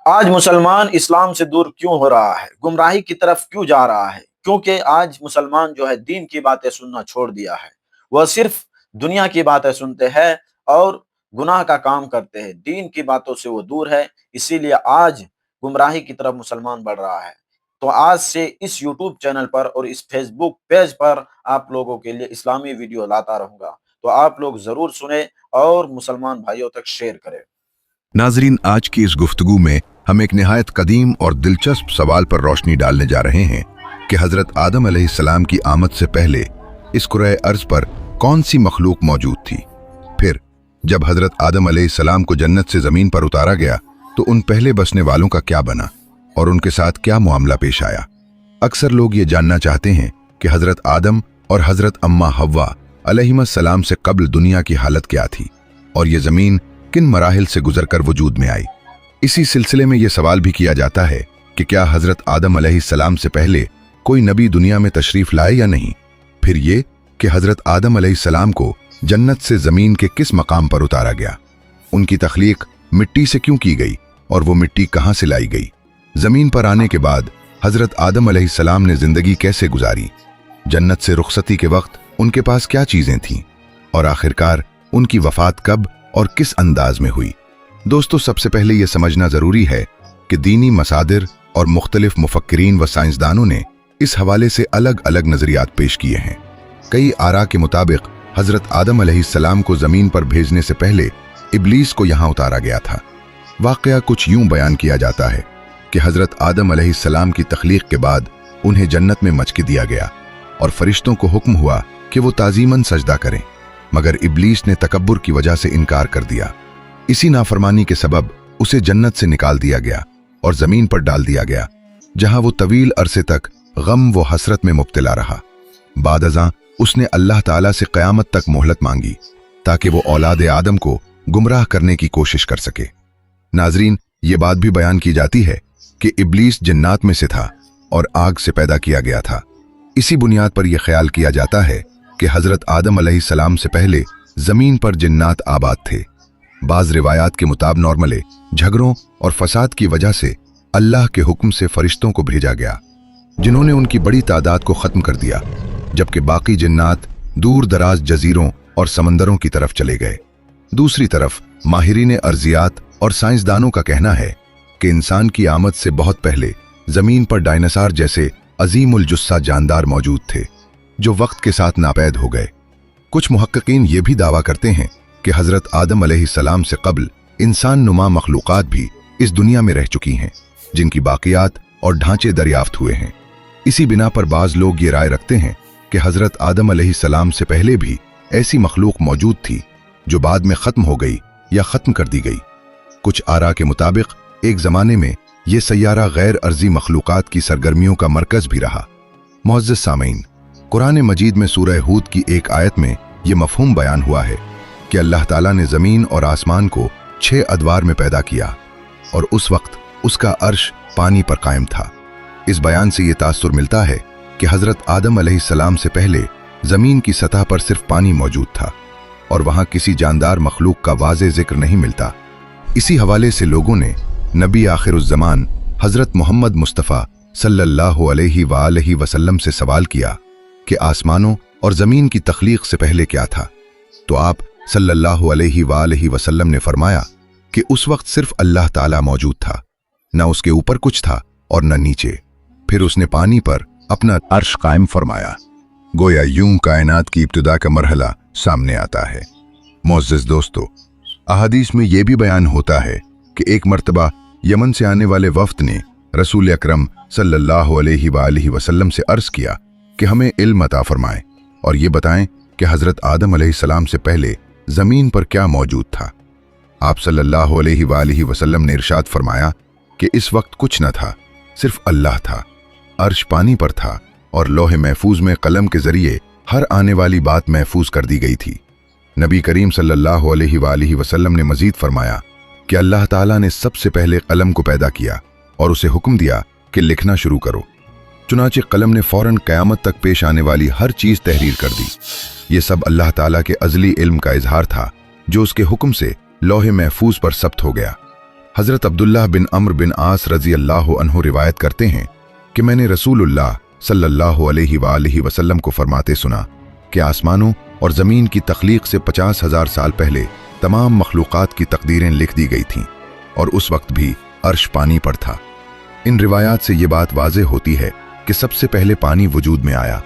آج مسلمان اسلام سے دور کیوں ہو رہا ہے؟ گمراہی کی طرف کیوں جا رہا ہے؟ کیونکہ آج مسلمان جو ہے دین کی باتیں سننا چھوڑ دیا ہے۔ وہ صرف دنیا کی باتیں سنتے ہیں اور گناہ کا کام کرتے ہیں۔ دین کی باتوں سے وہ دور ہے، اسی لیے آج گمراہی کی طرف مسلمان بڑھ رہا ہے۔ تو آج سے اس یوٹیوب چینل پر اور اس فیس بک پیج پر آپ لوگوں کے لیے اسلامی ویڈیو لاتا رہوں گا، تو آپ لوگ ضرور سنیں اور مسلمان بھائیوں تک شیئر کریں۔ ناظرین، آج کی اس گفتگو میں ہم ایک نہایت قدیم اور دلچسپ سوال پر روشنی ڈالنے جا رہے ہیں کہ حضرت آدم علیہ السلام کی آمد سے پہلے اس کرۂ ارض پر کون سی مخلوق موجود تھی؟ پھر جب حضرت آدم علیہ السلام کو جنت سے زمین پر اتارا گیا تو ان پہلے بسنے والوں کا کیا بنا اور ان کے ساتھ کیا معاملہ پیش آیا؟ اکثر لوگ یہ جاننا چاہتے ہیں کہ حضرت آدم اور حضرت اماں حوا علیہم السلام سے قبل دنیا کی حالت کیا تھی اور یہ زمین کن مراحل سے گزر کر وجود میں آئی۔ اسی سلسلے میں یہ سوال بھی کیا جاتا ہے کہ کیا حضرت آدم علیہ السلام سے پہلے کوئی نبی دنیا میں تشریف لائے یا نہیں؟ پھر یہ کہ حضرت آدم علیہ السلام کو جنت سے زمین کے کس مقام پر اتارا گیا؟ ان کی تخلیق مٹی سے کیوں کی گئی اور وہ مٹی کہاں سے لائی گئی؟ زمین پر آنے کے بعد حضرت آدم علیہ السلام نے زندگی کیسے گزاری؟ جنت سے رخصتی کے وقت ان کے پاس کیا چیزیں تھیں؟ اور آخرکار ان کی وفات کب اور کس انداز میں ہوئی؟ دوستو، سب سے پہلے یہ سمجھنا ضروری ہے کہ دینی مصادر اور مختلف مفکرین و سائنسدانوں نے اس حوالے سے الگ الگ نظریات پیش کیے ہیں۔ کئی آراء کے مطابق حضرت آدم علیہ السلام کو زمین پر بھیجنے سے پہلے ابلیس کو یہاں اتارا گیا تھا۔ واقعہ کچھ یوں بیان کیا جاتا ہے کہ حضرت آدم علیہ السلام کی تخلیق کے بعد انہیں جنت میں مچ کے دیا گیا اور فرشتوں کو حکم ہوا کہ وہ تعظیماً سجدہ کریں، مگر ابلیس نے تکبر کی وجہ سے انکار کر دیا۔ اسی نافرمانی کے سبب اسے جنت سے نکال دیا گیا اور زمین پر ڈال دیا گیا، جہاں وہ طویل عرصے تک غم و حسرت میں مبتلا رہا۔ بعد ازاں اس نے اللہ تعالیٰ سے قیامت تک مہلت مانگی تاکہ وہ اولاد آدم کو گمراہ کرنے کی کوشش کر سکے۔ ناظرین، یہ بات بھی بیان کی جاتی ہے کہ ابلیس جنات میں سے تھا اور آگ سے پیدا کیا گیا تھا۔ اسی بنیاد پر یہ خیال کیا جاتا ہے کہ حضرت آدم علیہ السلام سے پہلے زمین پر جنات آباد تھے۔ بعض روایات کے مطابق نارملے جھگڑوں اور فساد کی وجہ سے اللہ کے حکم سے فرشتوں کو بھیجا گیا، جنہوں نے ان کی بڑی تعداد کو ختم کر دیا، جبکہ باقی جنات دور دراز جزیروں اور سمندروں کی طرف چلے گئے۔ دوسری طرف ماہرین ارضیات اور سائنسدانوں کا کہنا ہے کہ انسان کی آمد سے بہت پہلے زمین پر ڈائناسار جیسے عظیم الجثہ جاندار موجود تھے، جو وقت کے ساتھ ناپید ہو گئے۔ کچھ محققین یہ بھی دعویٰ کرتے ہیں کہ حضرت آدم علیہ السلام سے قبل انسان نما مخلوقات بھی اس دنیا میں رہ چکی ہیں، جن کی باقیات اور ڈھانچے دریافت ہوئے ہیں۔ اسی بنا پر بعض لوگ یہ رائے رکھتے ہیں کہ حضرت آدم علیہ السلام سے پہلے بھی ایسی مخلوق موجود تھی جو بعد میں ختم ہو گئی یا ختم کر دی گئی۔ کچھ آراء کے مطابق ایک زمانے میں یہ سیارہ غیر ارضی مخلوقات کی سرگرمیوں کا مرکز بھی رہا۔ معزز سامعین، قرآن مجید میں سورہ ہود کی ایک آیت میں یہ مفہوم بیان ہوا ہے کہ اللہ تعالیٰ نے زمین اور آسمان کو 6 ادوار میں پیدا کیا اور اس وقت اس کا عرش پانی پر قائم تھا۔ اس بیان سے یہ تاثر ملتا ہے کہ حضرت آدم علیہ السلام سے پہلے زمین کی سطح پر صرف پانی موجود تھا اور وہاں کسی جاندار مخلوق کا واضح ذکر نہیں ملتا۔ اسی حوالے سے لوگوں نے نبی آخر الزمان حضرت محمد مصطفیٰ صلی اللہ علیہ وآلہ وسلم سے سوال کیا کہ آسمانوں اور زمین کی تخلیق سے پہلے کیا تھا؟ تو آپ صلی اللہ علیہ وآلہ وسلم نے فرمایا کہ اس وقت صرف اللہ تعالیٰ موجود تھا، نہ اس کے اوپر کچھ تھا اور نہ نیچے۔ پھر اس نے پانی پر اپنا عرش قائم فرمایا۔ گویا یوں کائنات کی ابتدا کا مرحلہ سامنے آتا ہے۔ معزز دوستو، احادیث میں یہ بھی بیان ہوتا ہے کہ ایک مرتبہ یمن سے آنے والے وفد نے رسول اکرم صلی اللہ علیہ وآلہ وسلم سے عرض کیا کہ ہمیں علم عطا فرمائیں اور یہ بتائیں کہ حضرت آدم علیہ السلام سے پہلے زمین پر کیا موجود تھا۔ آپ صلی اللہ علیہ وآلہ وسلم نے ارشاد فرمایا کہ اس وقت کچھ نہ تھا، صرف اللہ تھا، عرش پانی پر تھا اور لوح محفوظ میں قلم کے ذریعے ہر آنے والی بات محفوظ کر دی گئی تھی۔ نبی کریم صلی اللہ علیہ وآلہ وسلم نے مزید فرمایا کہ اللہ تعالیٰ نے سب سے پہلے قلم کو پیدا کیا اور اسے حکم دیا کہ لکھنا شروع کرو۔ چنانچہ قلم نے فوراً قیامت تک پیش آنے والی ہر چیز تحریر کر دی۔ یہ سب اللہ تعالیٰ کے ازلی علم کا اظہار تھا جو اس کے حکم سے لوح محفوظ پر ثبت ہو گیا۔ हज़रत अब्दुल्लाह बिन अम्र बिन आस रज़ी अल्लाह अन्हु रिवायत करते हैं कि मैंने रसूलुल्लाह सल्लल्लाहु अलैहि वसल्लम को फरमाते सुना कि आसमानों और ज़मीन की तख्लीक से 50,000 साल पहले तमाम मखलूक़ात की तकदीरें लिख दी गई थीं और उस वक्त भी अर्श पानी पर था। इन रिवायात से ये बात वाज़ेह होती है कि सबसे पहले पानी वजूद में आया,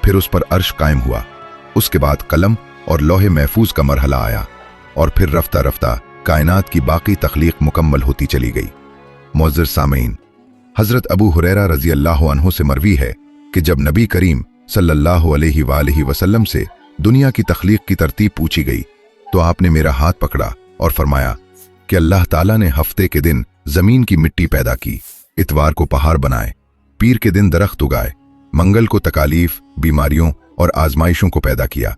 फिर उस पर अर्श कायम हुआ, उसके बाद कलम और लौहे महफूज का मरहला आया और फिर रफ्ता रफ्ता कायनात की बाकी तख्लीक मुकम्मल होती चली गई। मुअज़्ज़िज़ सामीन, हज़रत अबू हुरैरा रज़ी अल्लाह अन्हु से मरवी है कि जब नबी करीम सल्लल्लाहु अलैहि वसल्लम से दुनिया की तख्लीक की तरतीब पूछी गई तो आपने मेरा हाथ पकड़ा और फरमाया कि अल्लाह ताला ने हफ्ते के दिन जमीन की मिट्टी पैदा की, इतवार को पहाड़ बनाए, पीर के दिन दरख्त उगाए, मंगल को तकालीफ, बीमारियों और आजमाइशों को पैदा किया,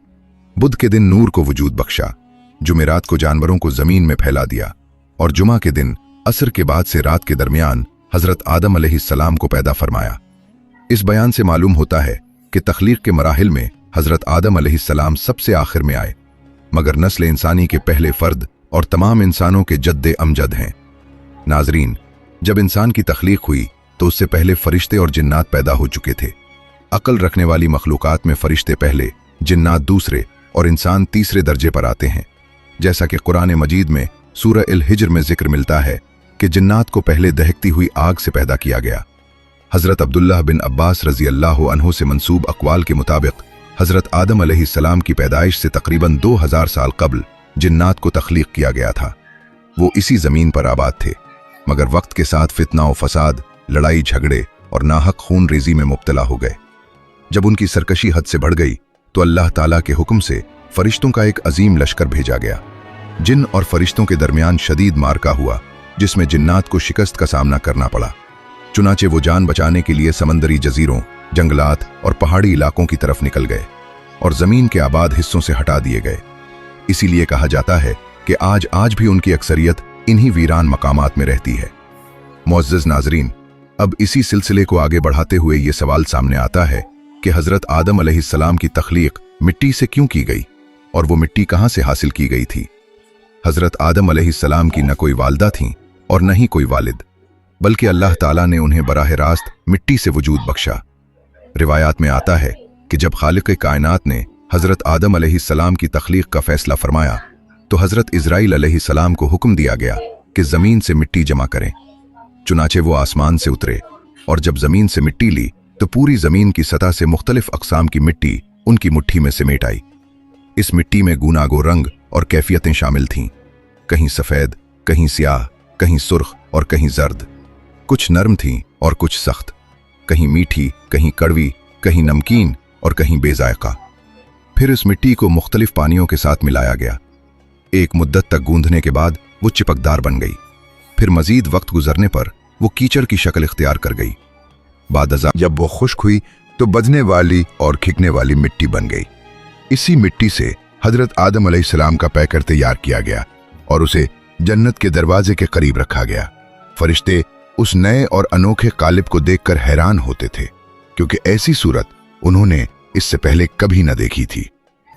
बुध के दिन नूर को वजूद बख्शा, जुमेरात को जानवरों को जमीन में फैला दिया और जुमा के दिन असर के बाद से रात के दरमियान हजरत आदम अलैहिस्सलाम को पैदा फरमाया। इस बयान से मालूम होता है कि तख्लीक के मराहिल में हजरत आदम अलैहिस्सलाम सबसे आखिर में आए, मगर नस्ल इंसानी के पहले फर्द और तमाम इंसानों के जद्दे अमजद हैं। नाजरीन, जब इंसान की तख्लीक हुई तो उससे पहले फरिश्ते और जिन्नात पैदा हो चुके थे। अक्ल रखने वाली मखलूकात में फरिश्ते पहले, जिन्नात दूसरे और इंसान तीसरे दर्जे पर आते हैं। जैसा कि कुरान मजीद में सूरह अल हिज्र में जिक्र मिलता है कि जिन्नात को पहले दहकती हुई आग से पैदा किया गया। हजरत अब्दुल्लाह बिन अब्बास रजी अल्लाह अन्हु से मंसूब अक़वाल के मुताबिक हजरत आदम अलैहिस्सलाम की पैदाइश से तकरीबन 2000 साल कबल जिन्नात को तख्लीक किया गया था। वो इसी जमीन पर आबाद थे, मगर वक्त के साथ फितना और फसाद, लड़ाई झगड़े और नाहक खून रेजी में मुब्तला हो गए। जब उनकी सरकशी हद से बढ़ गई तो अल्लाह ताला के हुक्म से फरिश्तों का एक अजीम लश्कर भेजा गया। जिन और फरिश्तों के दरमियान शदीद मारका हुआ, जिसमें जिन्नात को शिकस्त का सामना करना पड़ा। चुनाचे वो जान बचाने के लिए समंदरी जजीरों, जंगलात और पहाड़ी इलाकों की तरफ निकल गए और जमीन के आबाद हिस्सों से हटा दिए गए। इसीलिए कहा जाता है कि आज भी उनकी अक्सरियत इन्हीं वीरान मकामात में रहती है। मुअज़्ज़िज़ नाज़रीन, अब इसी सिलसिले को आगे बढ़ाते हुए ये सवाल सामने आता है कि हज़रत आदम अलैहिस्सलाम की तख्लीक मिट्टी से क्यों की गई और वो मिट्टी कहाँ से हासिल की गई थी। हज़रत आदम अलैहिस्सलाम की न कोई वालदा थी और न ही कोई वालिद, बल्कि अल्लाह ताला ने उन्हें बराह रास्त मिट्टी से वजूद बख्शा। रिवायात में आता है कि जब खालिक कायनात ने हज़रत आदम अलैहिस्सलाम की तख्लीक का फैसला फरमाया तो हज़रत इज़राइल अलैहिस्सलाम को हुक्म दिया गया कि ज़मीन से मिट्टी जमा करें। चुनाचे वो आसमान से उतरे और जब ज़मीन से मिट्टी ली तो पूरी ज़मीन की सतह से मुख्तलिफ अक़साम की मिट्टी उनकी मुट्ठी में समेट आई। इस मिट्टी में गूनागो रंग और कैफियतें शामिल थीं, कहीं सफ़ेद, कहीं स्याह, कहीं सुर्ख और कहीं जर्द। कुछ नरम थीं और कुछ सख्त, कहीं मीठी, कहीं कड़वी, कहीं नमकीन और कहीं बेजायका। फिर इस मिट्टी को मुख्तलिफ पानियों के साथ मिलाया गया। एक मुद्दत तक गूंधने के बाद वो चिपकदार बन गई। फिर मजीद वक्त गुजरने पर वो कीचड़ की शक्ल इख्तियार कर गई। बाद जब वो खुश्क हुई तो बदने वाली और खिकने वाली मिट्टी बन गई। इसी मिट्टी से हजरत आदम अलैहिस्सलाम का पैकर तैयार किया गया और उसे जन्नत के दरवाजे के करीब रखा गया। फरिश्ते उस नए और अनोखे कालिब को देखकर हैरान होते थे, क्योंकि ऐसी सूरत उन्होंने इससे पहले कभी न देखी थी।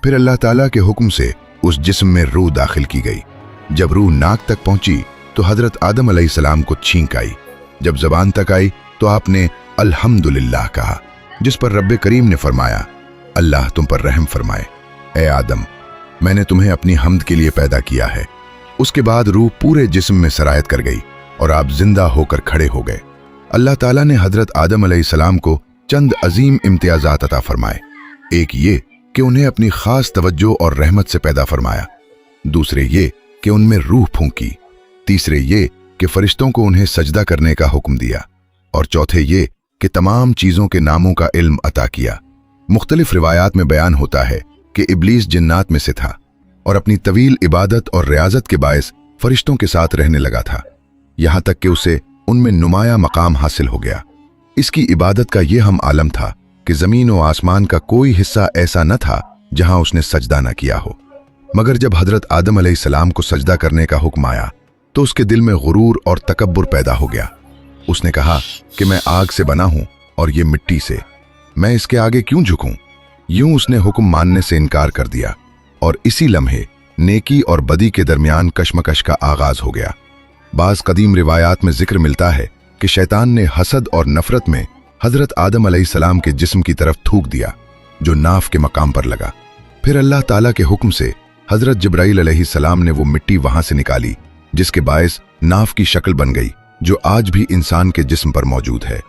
फिर अल्लाह ताला के हुक्म से उस जिस्म में रूह दाखिल की गई। जब रूह नाक तक पहुंची तो हजरत आदम अलैहिस्सलाम को छींक आई। जब जबान तक आई तो आपने अल्हम्दुलिल्लाह कहा, जिस पर रब्बे करीम ने फरमाया, अल्लाह तुम पर रहम फरमाए। ए आदम, मैंने तुम्हें अपनी हम्द के लिए पैदा किया है। उसके बाद रूह पूरे जिस्म में सरायत कर गई और आप जिंदा होकर खड़े हो गए। अल्लाह ताला ने हजरत आदम अलैहिस्सलाम को चंद अजीम इम्तियाजात अता फरमाए। एक ये कि उन्हें अपनी खास तवज्जो और रहमत से पैदा फरमाया, दूसरे ये कि उनमें रूह फूंकी, तीसरे ये कि फरिश्तों को उन्हें सजदा करने का हुक्म दिया, और चौथे ये कि तमाम चीज़ों के नामों का इल्म अता किया। मुख्तलिफ रिवायात में बयान होता है कि इब्लीस जिन्नात में से था और अपनी तवील इबादत और रियाजत के बायस फरिश्तों के साथ रहने लगा था, यहाँ तक कि उसे उनमें नुमाया मकाम हासिल हो गया। इसकी इबादत का यह हम आलम था कि ज़मीन और आसमान का कोई हिस्सा ऐसा न था जहां उसने सजदा न किया हो। मगर जब हजरत आदम अलैहिस्सलाम को सजदा करने का हुक्म आया तो उसके दिल में गुरूर और तकब्बुर पैदा हो गया। उसने कहा कि मैं आग से बना हूं और ये मिट्टी से, मैं इसके आगे क्यों झुकूं। यूं उसने हुक्म मानने से इनकार कर दिया और इसी लम्हे नेकी और बदी के दरमियान कशमकश का आगाज हो गया। बाज़ कदीम रिवायात में जिक्र मिलता है कि शैतान ने हसद और नफरत में हजरत आदम अलैहिस्सलाम के जिस्म की तरफ थूक दिया, जो नाफ के मकाम पर लगा। फिर अल्लाह ताला के हुक्म से हजरत जिब्राइल अलैहिस्सलाम ने वो मिट्टी वहां से निकाली, जिसके बायस नाफ की शक्ल बन गई, जो आज भी इंसान के जिस्म पर मौजूद है।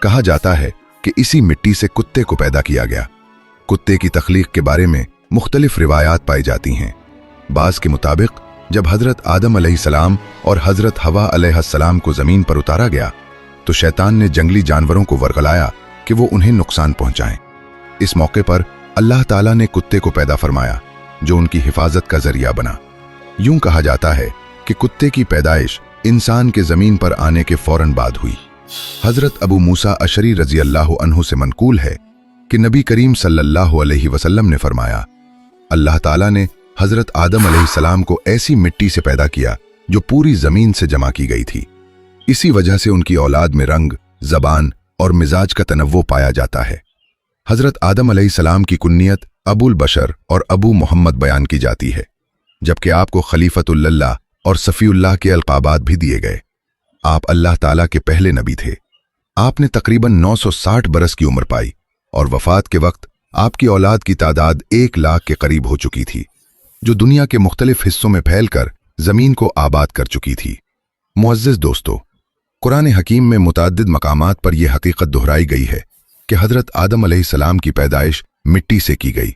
कहा जाता है कि इसी मिट्टी से कुत्ते को पैदा किया गया। कुत्ते की तख्लीक के बारे में मुख्तलिफ रिवायात पाई जाती हैं। बाज़ के मुताबिक जब हजरत आदम अलैहिस्सलाम और हजरत हवा अलैहिस्सलाम को जमीन पर उतारा गया तो शैतान ने जंगली जानवरों को वर्गलाया कि वो उन्हें नुकसान पहुंचाएं। इस मौके पर अल्लाह ताला ने कुत्ते को पैदा फरमाया, जो उनकी हिफाजत का जरिया बना। यूं कहा जाता है कि कुत्ते की पैदाइश इंसान के जमीन पर आने के फौरन बाद हुई। हजरत अबू मूसा अशरी रजी अल्लाह अन्हु से मनकूल है कि नबी करीम सल्लल्लाहु अलैहि वसल्लम ने फरमाया, अल्लाह ताला ने हजरत आदम अलैहिस्सलाम को ऐसी मिट्टी से पैदा किया जो पूरी जमीन से जमा की गई थी। इसी वजह से उनकी औलाद में रंग, जबान और मिजाज का तनव्वुर पाया जाता है। हजरत आदम अलैहिस्सलाम की कुन्नियत अबुल बशर और अबू मोहम्मद बयान की जाती है, जबकि आपको खलीफतुल्लाह और सफ़ीउल्लाह के अलकाबात भी दिए गए। आप अल्लाह ताला के पहले नबी थे। आपने तकरीबन 960 बरस की उम्र पाई और वफात के वक्त आपकी औलाद की तादाद 1 लाख के करीब हो चुकी थी, जो दुनिया के मुख्तलिफ हिस्सों में फैलकर जमीन को आबाद कर चुकी थी। मुअज़्ज़िज़ दोस्तों, कुरान हकीम में मुतअद्दिद मकामात पर यह हकीकत दोहराई गई है कि हजरत आदम अलैहिस्सलाम की पैदाइश मिट्टी से की गई।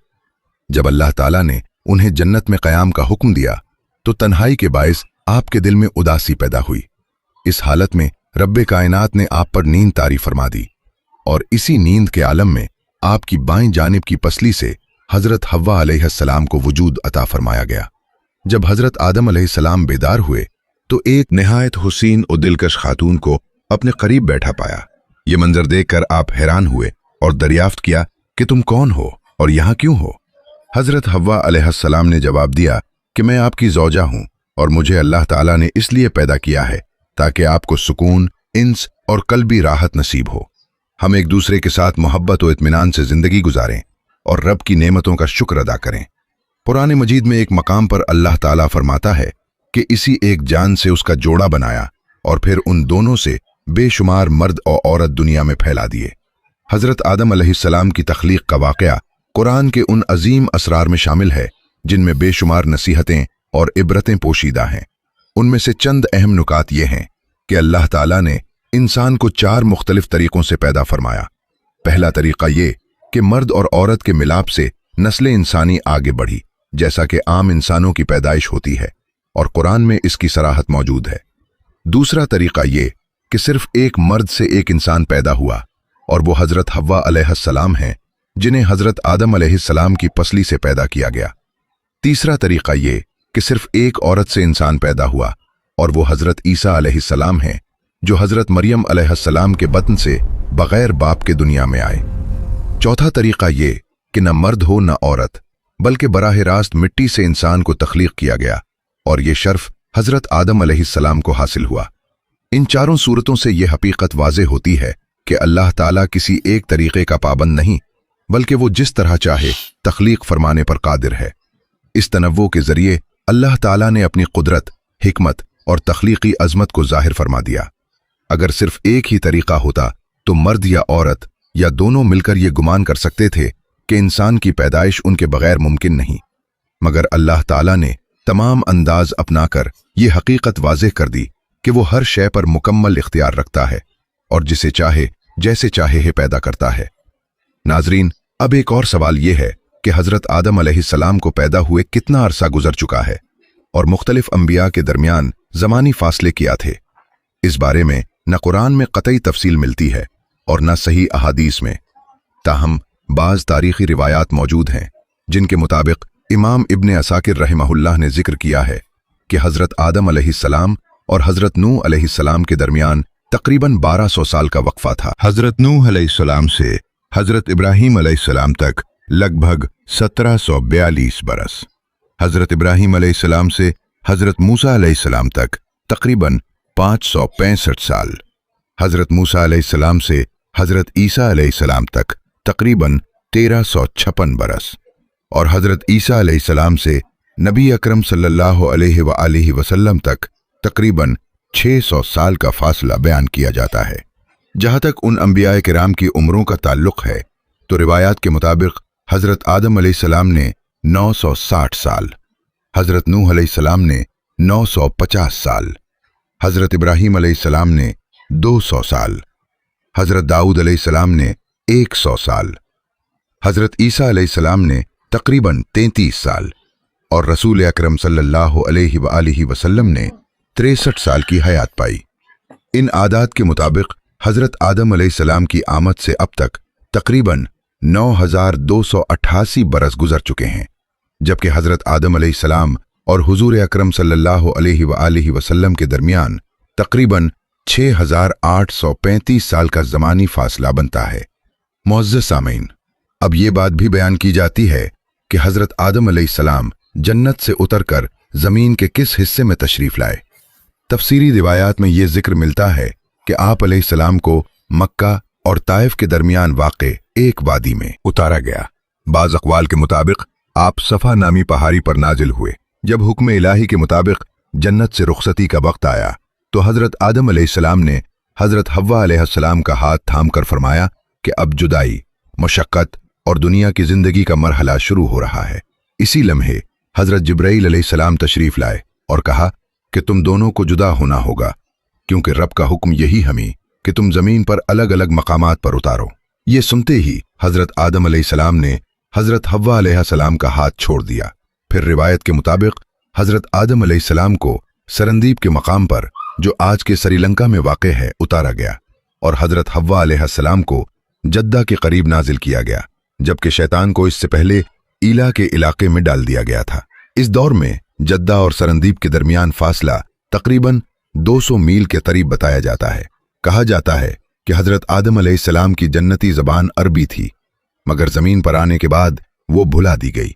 जब अल्लाह ताला ने उन्हें जन्नत में क़याम का हुक्म दिया तो तन्हाई के बायस आपके दिल में उदासी पैदा हुई। इस हालत में रब्बे कायनात ने आप पर नींद तारी फरमा दी और इसी नींद के आलम में आपकी बाईं जानिब की पसली से हजरत हव्वा अलैहिस्सलाम को वजूद अता फरमाया गया। जब हजरत आदम अलैहिस्सलाम बेदार हुए तो एक निहायत हुसीन और दिलकश खातून को अपने करीब बैठा पाया। ये मंजर देखकर आप हैरान हुए और दरियाफ्त किया कि तुम कौन हो और यहाँ क्यों हो। हजरत हव्वा अलैहिस्सलाम ने जवाब दिया कि मैं आपकी ज़ौजा हूँ और मुझे अल्लाह ताला ने इसलिए पैदा किया है ताकि आपको सुकून, इंस और कल्बी राहत नसीब हो। हम एक दूसरे के साथ मोहब्बत और इत्मीनान से जिंदगी गुजारें और रब की नेमतों का शुक्र अदा करें। कुरान मजीद में एक मकाम पर अल्लाह ताला फरमाता है कि इसी एक जान से उसका जोड़ा बनाया और फिर उन दोनों से बेशुमार मर्द और औरत दुनिया में फैला दिए। हजरत आदम अलैहिस्सलाम की तख्लीक का वाक़या कुरान के उन अजीम असरार में शामिल है जिनमें बेशुमार नसीहतें और इबरतें पोशीदा हैं। उनमें से चंद अहम नुकात ये हैं कि अल्लाह ताला ने इंसान को 4 मुख्तलिफ तरीक़ों से पैदा फरमाया। पहला तरीक़ा ये कि मर्द और औरत के मिलाप से नस्ल इंसानी आगे बढ़ी, जैसा कि आम इंसानों की पैदाइश होती है और कुरान में इसकी सराहत मौजूद है। दूसरा तरीक़ा ये कि सिर्फ एक मर्द से एक इंसान पैदा हुआ और वो हजरत हव्वा अलैहिस्सलाम हैं, जिन्हें हजरत आदम अलैहिस्सलाम की पसली से पैदा किया गया। तीसरा तरीक़ा ये कि सिर्फ एक औरत से इंसान पैदा हुआ और वो हजरत ईसा अलैहिस्सलाम हैं, जो हजरत मरियम अलैहिस्सलाम के बतन से बगैर बाप के दुनिया में आए। चौथा तरीक़ा ये कि न मर्द हो न औरत, बल्कि बराह रास्त मिट्टी से इंसान को तख्लीक किया गया और ये शर्फ हजरत आदम अलैहिस्सलाम को हासिल हुआ। इन चारों सूरतों से यह हकीकत वाज़े होती है कि अल्लाह ताला किसी एक तरीक़े का पाबंद नहीं, बल्कि वो जिस तरह चाहे तख्लीक फरमाने पर कादिर है। इस तनव्वुर के जरिए अल्लाह ताला ने अपनी कुदरत, हिकमत और तख्लीकी अजमत को जाहिर फरमा दिया। अगर सिर्फ एक ही तरीक़ा होता तो मर्द या औरत या दोनों मिलकर ये गुमान कर सकते थे कि इंसान की पैदाइश उनके बगैर मुमकिन नहीं, मगर अल्लाह ताला ने तमाम अंदाज अपनाकर ये हकीकत वाज़ेह कर दी कि वो हर शय पर मुकम्मल इख्तियार रखता है और जिसे चाहे जैसे चाहे है पैदा करता है। नाजरीन, अब एक और सवाल ये है कि हजरत आदम अलैहिस्सलाम को पैदा हुए कितना अरसा गुजर चुका है और मुख्तलिफ अंबिया के दरमियान ज़मानी फासले क्या थे। इस बारे में न कुरान में कतई तफसील मिलती है और न सही अहादीस में। ताहम बाज़ तारीख़ी रिवायात मौजूद हैं जिनके मुताबिक इमाम इब्ने असाकिर रहमहुल्लाह ने जिक्र किया है कि हजरत आदम अलैहिस्सलाम और हजरत नूह अलैहिस्सलाम के दरमियान तकरीबन 1200 साल का वक्फा था। हजरत नूह अलैहिस्सलाम से हजरत इब्राहीम अलैहिस्सलाम तक लगभग 1742 बरस, हजरत इब्राहीम अलैहिस्सलाम से हजरत मूसा अलैहिस्सलाम तक तकरीबन 565 साल, हजरत मूसा अलैहिस्सलाम से हजरत ईसा अलैहिस्सलाम तक तकरीबन 1356 बरस और हजरत ईसा अलैहिस्सलाम से नबी अकरम सल्लल्लाहु अलैहि वसल्लम तक तकरीबन 600 साल का फासला बयान किया जाता है। जहां तक उन अंबिया किराम की उम्रों का ताल्लुक है तो रिवायात के मुताबिक हजरत आदम अलैहिस्सलाम ने 960 साल, हजरत नूह अलैहिस्सलाम ने 950 साल, हजरत इब्राहीम अलैहिस्सलाम ने 200 साल, हजरत दाऊद अलैहिस्सलाम ने 100 साल, हजरत ईसा अलैहिस्सलाम ने तकरीबन 33 साल और रसूल अकरम सल्लल्लाहु अलैहि वसल्लम ने 63 साल की हयात पाई। इन आदात के मुताबिक हजरत आदम अलैहिस्सलाम की आमद से अब तक तकरीबन 9288 बरस गुजर चुके हैं, जबकि हजरत आदम अलैहिस्सलाम और हुजूर अकरम सल्लल्लाहु अलैहि वसल्लम के दरमियान तकरीबन 6835 साल का ज़मानी फासला बनता है। मुअज़्ज़ज़ सामीन, अब ये बात भी बयान की जाती है कि हजरत आदम अलैहिस्सलाम जन्नत से उतरकर जमीन के किस हिस्से में तशरीफ लाए। तफसीरी रिवायात में ये जिक्र मिलता है कि आप अलैहिस्सलाम को मक्का और ताइफ के दरमियान वाक़े एक वादी में उतारा गया। बाज़ अक़वाल के मुताबिक आप सफ़ा नामी पहाड़ी पर नाजिल हुए। जब हुक्म इलाही के मुताबिक जन्नत से रुखसती का वक्त आया तो हजरत आदम अलैहिस्सलाम ने हजरत हव्वा अलैहिस्सलाम का हाथ थामकर फरमाया कि अब जुदाई, मुशक्क़त और दुनिया की जिंदगी का मरहला शुरू हो रहा है। इसी लम्हे हजरत जिब्राईल अलैहिस्सलाम तशरीफ लाए और कहा कि तुम दोनों को जुदा होना होगा, क्योंकि रब का हुक्म यही हमें कि तुम जमीन पर अलग अलग मकामात पर उतारो। ये सुनते ही हजरत आदम अलैहिस्सलाम ने हजरत हव्वा अलैहिस्सलाम का हाथ छोड़ दिया। फिर रिवायत के मुताबिक हजरत आदम अलैहिस्सलाम को सरंदीप के मकाम पर, जो आज के श्रीलंका में वाक़े है, उतारा गया और हजरत हव्वा अलैहिस्सलाम को जद्दा के करीब नाजिल किया गया, जबकि शैतान को इससे पहले ईला के इलाके में डाल दिया गया था। इस दौर में जद्दा और सरंदीप के दरमियान फासला तकरीबन 200 मील के करीब बताया जाता है। कहा जाता है कि हजरत आदम अलैहिस्सलाम की जन्नती ज़बान अरबी थी, मगर ज़मीन पर आने के बाद वो भुला दी गई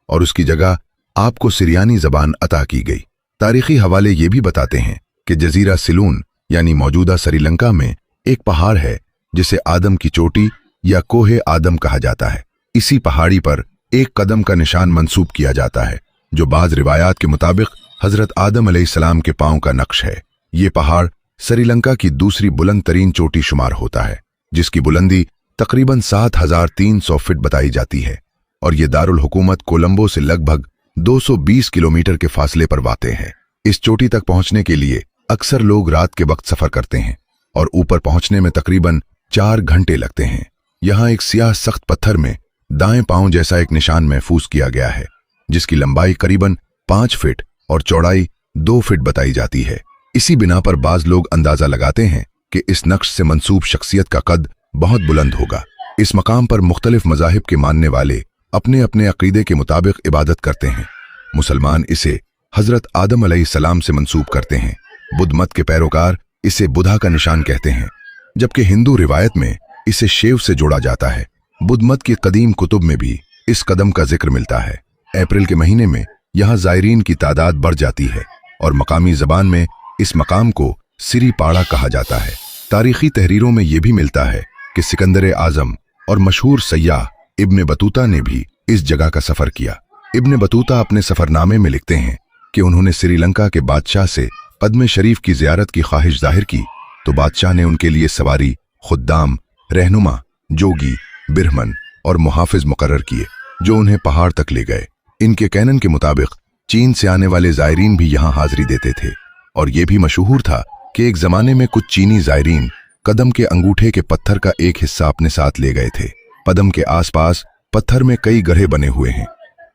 और उसकी जगह आपको सिरियानी ज़बान अता की गई। तारीखी हवाले ये भी बताते हैं कि जजीरा सिलून यानी मौजूदा श्रीलंका में एक पहाड़ है जिसे आदम की चोटी या कोहे आदम कहा जाता है। इसी पहाड़ी पर एक कदम का निशान मंसूब किया जाता है, जो बाज़ रिवायात के मुताबिक हजरत आदम अलैहिस्सलाम के पांव का नक्श है। ये पहाड़ श्रीलंका की दूसरी बुलंद तरीन चोटी शुमार होता है, जिसकी बुलंदी तकरीबन 7300 फीट बताई जाती है और ये दारुल हुकूमत कोलंबो से लगभग 220 किलोमीटर के फासले पर वाक़े है। इस चोटी तक पहुंचने के लिए अक्सर लोग रात के वक्त सफर करते हैं और ऊपर पहुंचने में तकरीबन 4 घंटे लगते हैं। यहाँ एक सियाह सख्त पत्थर में दाएं पांव जैसा एक निशान महफूज किया गया है, जिसकी लंबाई करीबन 5 फीट और चौड़ाई 2 फीट बताई जाती है। इसी बिना पर बाज लोग अंदाजा लगाते हैं कि इस नक्श से मंसूब शख्सियत का कद बहुत बुलंद होगा। इस मकाम पर मुख्तलिफ मज़ाहिब के मानने वाले अपने अपने अकीदे के मुताबिक इबादत करते हैं। मुसलमान इसे हजरत आदम अलैहिस्सलाम से मंसूब करते हैं, बुद्ध मत के पैरोकार इसे बुधा का निशान कहते हैं, जबकि हिंदू रिवायत में इसे शेव से जोड़ा जाता है। बुद्ध मत की कदीम कुतुब में भी इस कदम का जिक्र मिलता है। अप्रैल के महीने में यहाँ ज़ायरीन की तादाद बढ़ जाती है और मकामी ज़बान में इस मकाम को सिरी पाड़ा कहा जाता है। तारीखी तहरीरों में यह भी मिलता है कि सिकंदर आज़म और मशहूर सय्याह इब्न बतूता ने भी इस जगह का सफ़र किया। इब्न बतूता अपने सफ़रनामे में लिखते हैं कि उन्होंने श्रीलंका के बादशाह से पद्म शरीफ की ज़ियारत की ख्वाहिश जाहिर की तो बादशाह ने उनके लिए सवारी, खुद्दाम, रहनुमा, जोगी, बिरहमन और मुहाफिज मुकर्रर किए, जो उन्हें पहाड़ तक ले गए। इनके कैनन के मुताबिक चीन से आने वाले ज़ायरीन भी यहाँ हाजिरी देते थे और ये भी मशहूर था कि एक ज़माने में कुछ चीनी ज़ायरीन कदम के अंगूठे के पत्थर का एक हिस्सा अपने साथ ले गए थे। पदम के आसपास पत्थर में कई गड्ढे बने हुए हैं,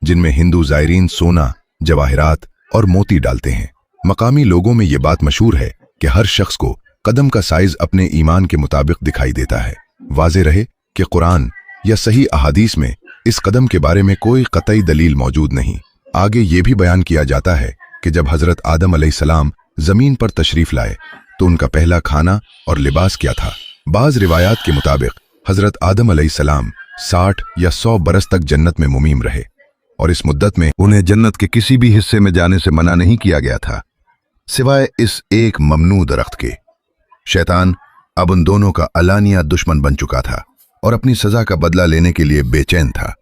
जिनमें हिंदू ज़ायरीन सोना, जवाहिरात और मोती डालते हैं। मकामी लोगों में ये बात मशहूर है कि हर शख्स को कदम का साइज अपने ईमान के मुताबिक दिखाई देता है। वाज़े रहे कि कुरान या सही अहादीस में इस कदम के बारे में कोई कतई दलील मौजूद नहीं। आगे ये भी बयान किया जाता है कि जब हजरत आदम अलैहिस्सलाम जमीन पर तशरीफ लाए तो उनका पहला खाना और लिबास क्या था। बाज़ रिवायात के मुताबिक हजरत आदम अलैहिस्सलाम 60 या 100 बरस तक जन्नत में मुमीम रहे और इस मुद्दत में उन्हें जन्नत के किसी भी हिस्से में जाने से मना नहीं किया गया था, सिवाय इस एक ममनू दरख्त के। शैतान अब उन दोनों का अलानिया दुश्मन बन चुका था और अपनी सजा का बदला लेने के लिए बेचैन था।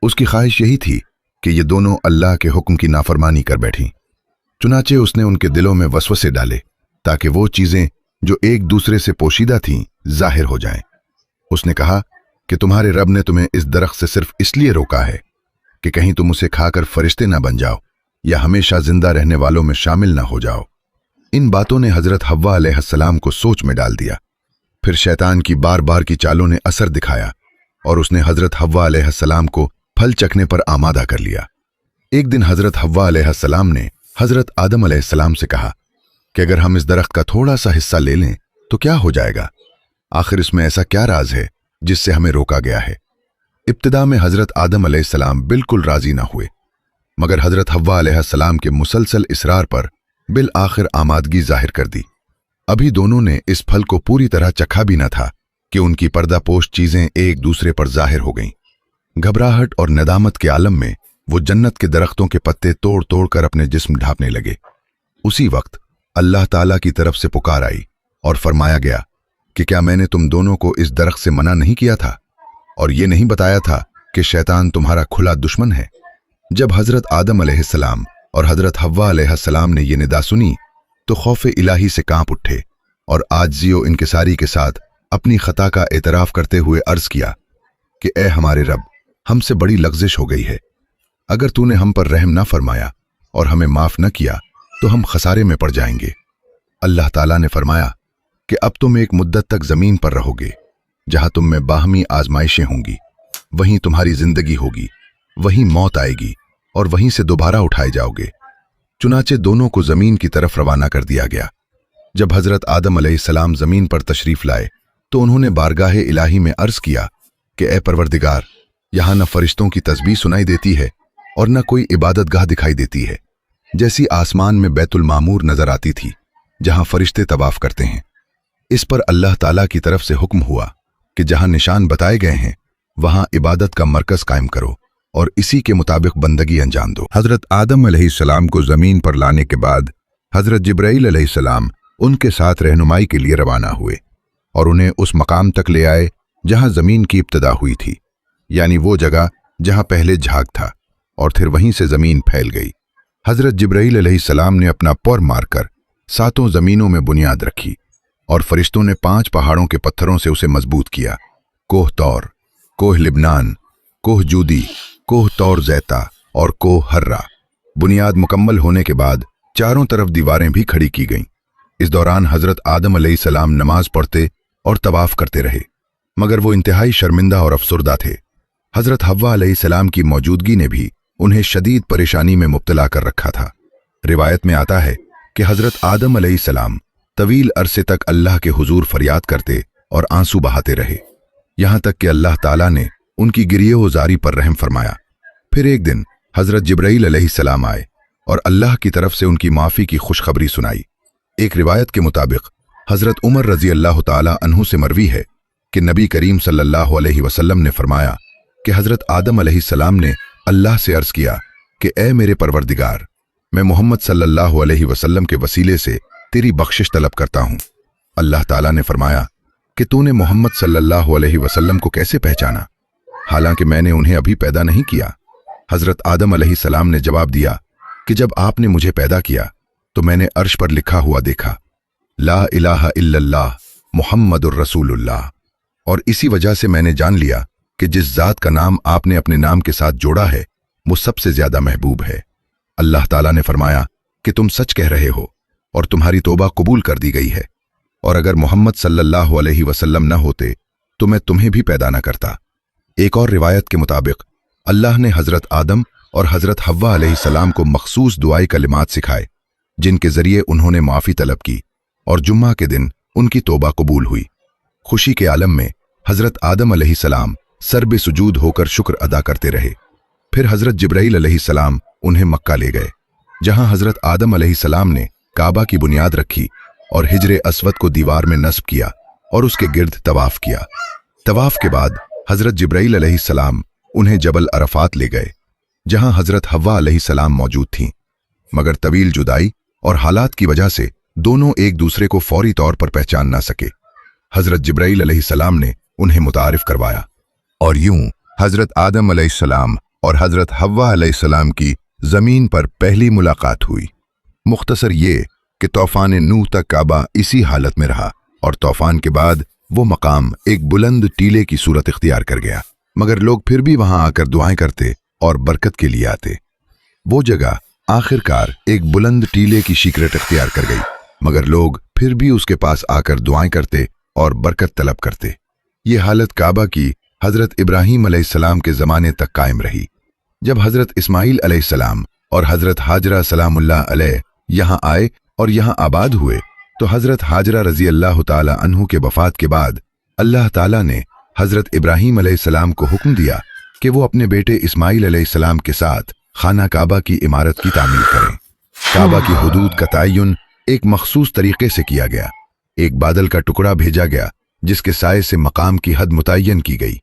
उसकी ख्वाहिश यही थी कि ये दोनों अल्लाह के हुक्म की नाफरमानी कर बैठी। चुनाचे उसने उनके दिलों में वसवसे डाले ताकि वो चीजें जो एक दूसरे से पोशीदा थीं जाहिर हो जाएं। उसने कहा कि तुम्हारे रब ने तुम्हें इस दरख्त से सिर्फ इसलिए रोका है कि कहीं तुम उसे खाकर फरिश्ते ना बन जाओ या हमेशा जिंदा रहने वालों में शामिल ना हो जाओ। इन बातों ने हजरत हव्वा अलैहिस्सलाम को सोच में डाल दिया। फिर शैतान की बार बार की चालों ने असर दिखाया और उसने हजरत हव्वा अलैहिस्सलाम को फल चखने पर आमादा कर लिया। एक दिन हजरत हव्वा अलैहिस्सलाम ने हजरत आदम अलैहिस्सलाम से कहा कि अगर हम इस दरख्त का थोड़ा सा हिस्सा ले लें तो क्या हो जाएगा? आखिर इसमें ऐसा क्या राज है जिससे हमें रोका गया है? इब्तिदा में हजरत आदम अलैहिस्सलाम बिल्कुल राजी ना हुए, मगर हजरत हव्वा अलैहिस्सलाम के मुसलसल इसरार पर बिल आखिर आमादगी जाहिर कर दी। अभी दोनों ने इस फल को पूरी तरह चखा भी न था कि उनकी पर्दापोश चीजें एक दूसरे पर जाहिर हो गईं। घबराहट और नदामत के आलम में वो जन्नत के दरख्तों के पत्ते तोड़ तोड़ कर अपने जिस्म ढांपने लगे। उसी वक्त अल्लाह ताला की तरफ से पुकार आई और फरमाया गया कि क्या मैंने तुम दोनों को इस दरख्त से मना नहीं किया था और ये नहीं बताया था कि शैतान तुम्हारा खुला दुश्मन है? जब हजरत आदम अलैहिस्सलाम और हजरत हव्वा अलैहिस्सलाम ने ये निदा सुनी तो खौफे इलाही से कांप उठे और आजिज़ी व इनकिसारी के साथ अपनी खता का एतराफ करते हुए अर्ज किया कि ए हमारे रब, हमसे बड़ी लग़्ज़िश हो गई है। अगर तूने हम पर रहम न फरमाया और हमें माफ न किया तो हम खसारे में पड़ जाएंगे। अल्लाह ताला ने फरमाया कि अब तुम एक मुद्दत तक जमीन पर रहोगे जहां तुम में बाहमी आजमाइशें होंगी, वहीं तुम्हारी जिंदगी होगी, वहीं मौत आएगी और वहीं से दोबारा उठाए जाओगे। चुनाचे दोनों को जमीन की तरफ रवाना कर दिया गया। जब हजरत आदम अलैहिस्सलाम जमीन पर तशरीफ लाए तो उन्होंने बारगाहे इलाही में अर्ज किया कि ए परवरदिगार, यहां न फरिश्तों की तस्बीह सुनाई देती है और न कोई इबादतगाह दिखाई देती है, जैसी आसमान में बैतुल मामूर नजर आती थी जहां फरिश्ते तवाफ करते हैं। इस पर अल्लाह ताला की तरफ से हुक्म हुआ कि जहां निशान बताए गए हैं वहां इबादत का मरकज कायम करो और इसी के मुताबिक बंदगी अंजाम दो। हजरत आदम अलैहिस्सलाम को जमीन पर लाने के बाद हजरत जिब्राईल अलैहिस्सलाम उनके साथ रहनुमाई के लिए रवाना हुए और उन्हें उस मकाम तक ले आए जहां जमीन की इब्तिदा हुई थी, यानी वो जगह जहां पहले झाग था, और फिर वहीं से जमीन फैल गई। हजरत जिब्राईल अलैहिस्सलाम ने अपना पर मारकर 7 जमीनों में बुनियाद रखी और फरिश्तों ने 5 पहाड़ों के पत्थरों से उसे मजबूत किया। कोह तौर, कोह लिबनान, कोह जूदी, कोह तौर जैता और कोह हर्रा। बुनियाद मुकम्मल होने के बाद चारों तरफ दीवारें भी खड़ी की गईं। इस दौरान हजरत आदम अलैहिस्सलाम नमाज पढ़ते और तवाफ करते रहे, मगर वो इंतहाई शर्मिंदा और अफसुर्दा थे। हजरत हव्वा अलैहिस्सलाम की मौजूदगी ने भी उन्हें शदीद परेशानी में मुब्तला कर रखा था। रिवायत में आता है कि हजरत आदम अलैहिस्सलाम तवील अरसे तक अल्लाह के हुजूर फरियाद करते और आंसू बहाते रहे, यहां तक कि अल्लाह ताला ने उनकी गिरिए-ओ-ज़ारी पर रहम फरमाया। फिर एक दिन हजरत जिब्राईल अलैहिस्सलाम आए और अल्लाह की तरफ से उनकी माफ़ी की खुशखबरी सुनाई। एक रिवायत के मुताबिक हजरत उमर रजी अल्लाह ताला अन्हु से मरवी है कि नबी करीम सल्लल्लाहु अलैहि वसल्लम ने फरमाया कि हजरत आदम अलैहिस्सलाम ने अल्लाह से अर्ज किया कि ए मेरे परवरदिगार, मैं मोहम्मद सल्लल्लाहु अलैहि वसल्लम के वसीले से तेरी बख्शिश तलब करता हूँ। अल्लाह ताला ने फरमाया कि तूने मोहम्मद सल्लल्लाहु अलैहि वसल्लम को कैसे पहचाना, हालांकि मैंने उन्हें अभी पैदा नहीं किया। हजरत आदम अलैहिस्सलाम ने जवाब दिया कि जब आपने मुझे पैदा किया तो मैंने अर्श पर लिखा हुआ देखा, ला इलाहा इल्लल्लाह मुहम्मदुर रसूलुल्लाह, और इसी वजह से मैंने जान लिया कि जिस जात का नाम आपने अपने नाम के साथ जोड़ा है वो सबसे ज्यादा महबूब है। अल्लाह ताला ने फरमाया कि तुम सच कह रहे हो और तुम्हारी तौबा कबूल कर दी गई है, और अगर मोहम्मद सल्लल्लाहु अलैहि वसल्लम न होते तो मैं तुम्हें भी पैदा न करता। एक और रिवायत के मुताबिक अल्लाह ने हजरत आदम और हजरत हव्वा अलैहिस्सलाम को मखसूस दुआई कलिमात सिखाए जिनके जरिए उन्होंने माफ़ी तलब की और जुम्मा के दिन उनकी तौबा कबूल हुई। खुशी के आलम में हजरत आदम अलैहिस्सलाम सरबे सुजूद होकर शुक्र अदा करते रहे। फिर हजरत जिब्राईल अलैहिस्सलाम उन्हें मक्का ले गए, जहां हजरत आदम अलैहिस्सलाम ने काबा की बुनियाद रखी और हिजरे अस्वद को दीवार में नस्ब किया और उसके गिर्द तवाफ किया। तवाफ के बाद हजरत जिब्राईल अलैहिस्सलाम उन्हें जबल अरफात ले गए, जहां हजरत हव्वा अलैहिस्सलाम मौजूद थीं, मगर तवील जुदाई और हालात की वजह से दोनों एक दूसरे को फौरी तौर पर पहचान ना सके। हजरत जिब्राईल अलैहिस्सलाम ने उन्हें मुतारिफ करवाया और यूं हजरत आदम अलैहिस्सलाम और हजरत हव्वा अलैहिस्सलाम की जमीन पर पहली मुलाकात हुई। मुख्तसर ये कि तूफान नूह तक काबा इसी हालत में रहा और तूफान के बाद वो मकाम एक बुलंद टीले की सूरत इख्तियार कर गया, मगर लोग फिर भी वहां आकर दुआएं करते और बरकत के लिए आते। वो जगह आखिरकार एक बुलंद टीले की शिकरत इख्तियार कर गई, मगर लोग फिर भी उसके पास आकर दुआएं करते और बरकत तलब करते। ये हालत काबा की हजरत इब्राहीम अलैहिस्सलाम के ज़माने तक कायम रही। जब हजरत इस्माईल अलैहिस्सलाम और हजरत हाजरा सलामुल्लाह अलैह यहाँ आए और यहाँ आबाद हुए, तो हजरत हाजरा रजी अल्लाह ताला अन्हु के वफात के बाद अल्लाह ताला ने हजरत इब्राहीम अलैहिस्सलाम को हुक्म दिया कि वो अपने बेटे इस्माईल अलैहिस्सलाम के साथ खाना काबा की इमारत की तामीर करें। काबा की हुदूद का तयन एक मखसूस तरीके से किया गया। एक बादल का टुकड़ा भेजा गया जिसके साए से मकाम की हद मुतय्यन की गई।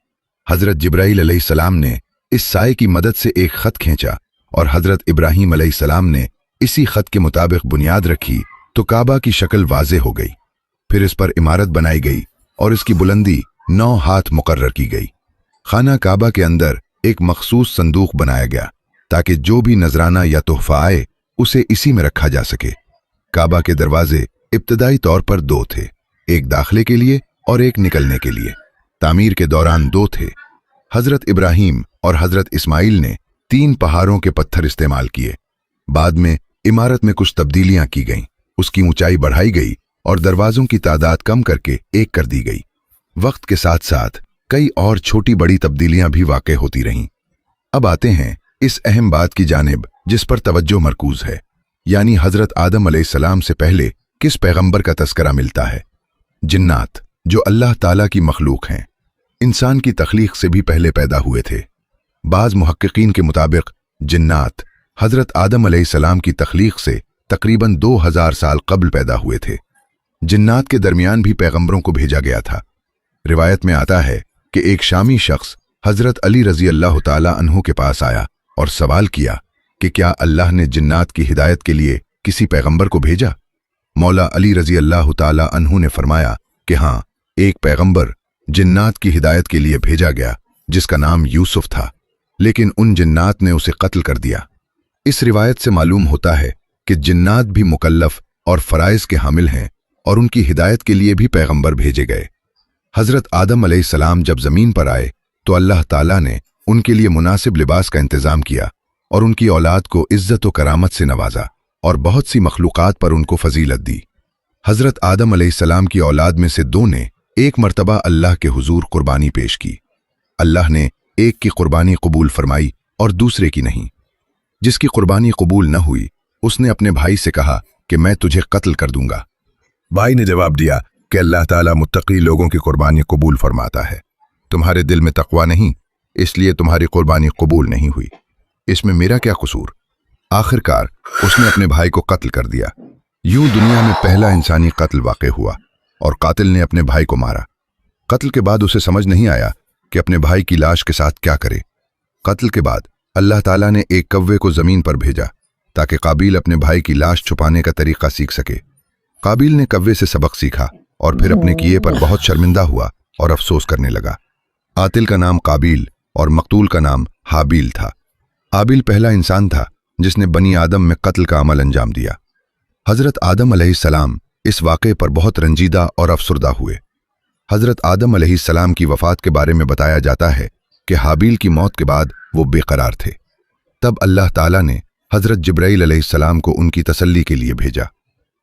हजरत जिब्राईल अलैहिस्सलाम ने इस साए की मदद से एक खत खींचा और हजरत इब्राहीम अलैहिस्सलाम ने इसी खत के मुताबिक बुनियाद रखी तो काबा की शक्ल वाज़े हो गई। फिर इस पर इमारत बनाई गई और इसकी बुलंदी 9 हाथ मुकर्रर की गई। खाना काबा के अंदर एक मखसूस संदूक बनाया गया ताकि जो भी नजराना या तोहफा आए उसे इसी में रखा जा सके। काबा के दरवाजे इब्तदाई तौर पर 2 थे, एक दाखिले के लिए और एक निकलने के लिए। तामीर के दौरान 2 थे। हजरत इब्राहीम और हजरत इस्माईल ने 3 पहाड़ों के पत्थर इस्तेमाल किए। बाद में इमारत में कुछ तब्दीलियां की गईं, उसकी ऊंचाई बढ़ाई गई और दरवाजों की तादाद कम करके 1 कर दी गई। वक्त के साथ साथ कई और छोटी बड़ी तब्दीलियां भी वाक़ई होती रहीं। अब आते हैं इस अहम बात की जानिब जिस पर तवज्जो मरकूज है, यानी हजरत आदम अलैहिस्सलाम से पहले किस पैगंबर का तस्करा मिलता है। जिन्नात, जो अल्लाह ताला की मखलूक हैं, इंसान की तख्लीक से भी पहले पैदा हुए थे। बाज़ मुहक्किकीन के मुताबिक जिन्नात हजरत आदम अलैहिस्सलाम की तख्लीक से तकरीबन 2000 साल कबल पैदा हुए थे। जिन्नात के दरमियान भी पैगंबरों को भेजा गया था। रिवायत में आता है कि एक शामी शख्स हजरत अली रजी अल्लाह ताला अन्हु के पास आया और सवाल किया कि क्या अल्लाह ने जिन्नात की हिदायत के लिए किसी पैगंबर को भेजा। मौला अली रजी अल्लाह ताला अन्हु ने फरमाया कि हाँ, एक पैगंबर जिन्नात की हिदायत के लिए भेजा गया जिसका नाम यूसुफ था, लेकिन उन जिन्नात ने उसे कत्ल कर दिया। इस रिवायत से मालूम होता है कि जिन्नात भी मुकल्लफ और फराइज के हामिल हैं और उनकी हिदायत के लिए भी पैगंबर भेजे गए। हजरत आदम अलैहिस्सलाम जब जमीन पर आए तो अल्लाह ताला ने उनके लिए मुनासिब लिबास का इंतजाम किया और उनकी औलाद को इज्जत व करामत से नवाजा और बहुत सी मखलूक़ात पर उनको फजीलत दी। हजरत आदम अलैहिस्सलाम की औलाद में से 2 ने एक मर्तबा अल्लाह के हुजूर कुर्बानी पेश की। अल्लाह ने एक की कुर्बानी कबूल फरमाई और दूसरे की नहीं। जिसकी कुर्बानी कबूल न हुई उसने अपने भाई से कहा कि मैं तुझे कत्ल कर दूंगा। भाई ने जवाब दिया कि अल्लाह ताला मुत्तकी लोगों की कुर्बानी कबूल फरमाता है। तुम्हारे दिल में तकवा नहीं, इसलिए तुम्हारी कुर्बानी कबूल नहीं हुई। इसमें मेरा क्या कसूर। आखिरकार उसने अपने भाई को कत्ल कर दिया। यूं दुनिया में पहला इंसानी कत्ल वाक़ई हुआ और कातिल ने अपने भाई को मारा। कत्ल के बाद उसे समझ नहीं आया कि अपने भाई की लाश के साथ क्या करे। कत्ल के बाद अल्लाह ताला ने एक कव्वे को जमीन पर भेजा ताकि काबिल अपने भाई की लाश छुपाने का तरीका सीख सके। काबिल ने कव्वे से सबक सीखा और फिर अपने किए पर बहुत शर्मिंदा हुआ और अफसोस करने लगा। कातिल का नाम काबिल और मकतूल का नाम हाबिल था। हाबिल पहला इंसान था जिसने बनी आदम में कत्ल का अमल अंजाम दिया। हजरत आदम अलैहिस्सलाम इस वाक़े पर बहुत रंजीदा और अफसुर्दा हुए। हजरत आदम अलैहिस्सलाम की वफ़ात के बारे में बताया जाता है कि हाबिल की मौत के बाद वो बेकरार थे। तब अल्लाह ताला ने हजरत जिब्राईल अलैहिस्सलाम को उनकी तसल्ली के लिए भेजा।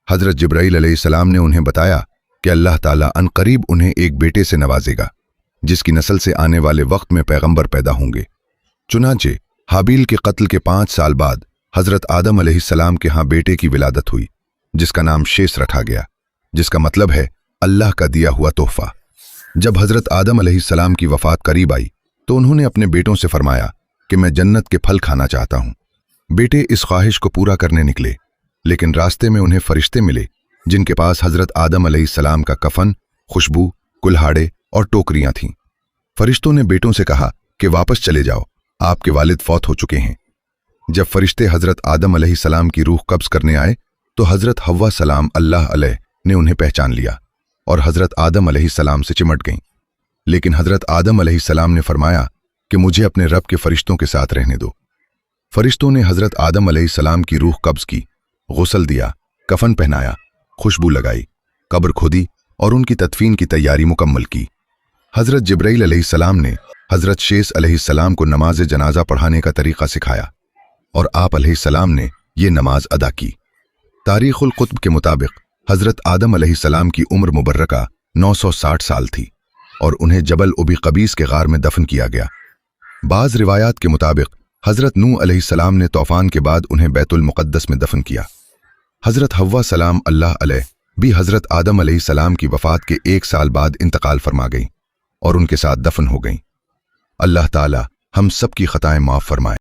हजरत जिब्राईल अलैहिस्सलाम ने उन्हें बताया कि अल्लाह ताला अनकरीब उन्हें एक बेटे से नवाजेगा जिसकी नस्ल से आने वाले वक्त में पैगंबर पैदा होंगे। चुनांचे हाबिल के कत्ल के 5 साल बाद हजरत आदम अलैहिस्सलाम के यहाँ बेटे की विलादत हुई जिसका नाम शेष रखा गया, जिसका मतलब है अल्लाह का दिया हुआ तोहफा। जब हजरत आदम अलैहिस्सलाम की वफात करीब आई तो उन्होंने अपने बेटों से फरमाया कि मैं जन्नत के फल खाना चाहता हूँ। बेटे इस ख्वाहिश को पूरा करने निकले, लेकिन रास्ते में उन्हें फरिश्ते मिले जिनके पास हजरत आदम अलैहिस्सलाम का कफन, खुशबू, कुल्हाड़े और टोकरियां थीं। फरिश्तों ने बेटों से कहा कि वापस चले जाओ, आपके वालिद फौत हो चुके हैं। जब फरिश्ते हजरत आदम अलैहिस्सलाम की रूह कब्ज करने आए तो हजरत हव्वा सलाम अल्लाह अलैह ने उन्हें पहचान लिया और हजरत आदम अलैहिस्सलाम से चिमट गईं। लेकिन हजरत आदम अलैहिस्सलाम ने फरमाया कि मुझे अपने रब के फरिश्तों के साथ रहने दो। फरिश्तों ने हजरत आदम अलैहिस्सलाम की रूह कब्ज की, गुस्ल दिया, कफन पहनाया, खुशबू लगाई, कब्र खोदी और उनकी तदफीन की तैयारी मुकम्मल की। हज़रत जिब्राइल अलैहिस्सलाम ने हज़रत शेष अलैहिस्सलाम को नमाज जनाजा पढ़ाने का तरीक़ा सिखाया और आप अलैहिस्सलाम ने ये नमाज अदा की। तारीख़ुल क़ुत्ब के मुताबिक हज़रत आदम अलैहिस्सलाम की उम्र मुबर्रका 960 साल थी और उन्हें जबल उबी क़बीस के गार में दफन किया गया। बाज़ रिवायात के मुताबिक हज़रत नूह अलैहिस्सलाम ने तूफ़ान के बाद उन्हें बैतुल मुक़द्दस में दफन किया। हज़रत हव्वा सलाम अल्लाह अलैह भी हज़रत आदम अलैहिस्सलाम की वफ़ात के 1 साल बाद इंतकाल फरमा गईं और उनके साथ दफन हो गईं। अल्लाह ताला हम सब की ख़ताएं माफ़ फरमाए।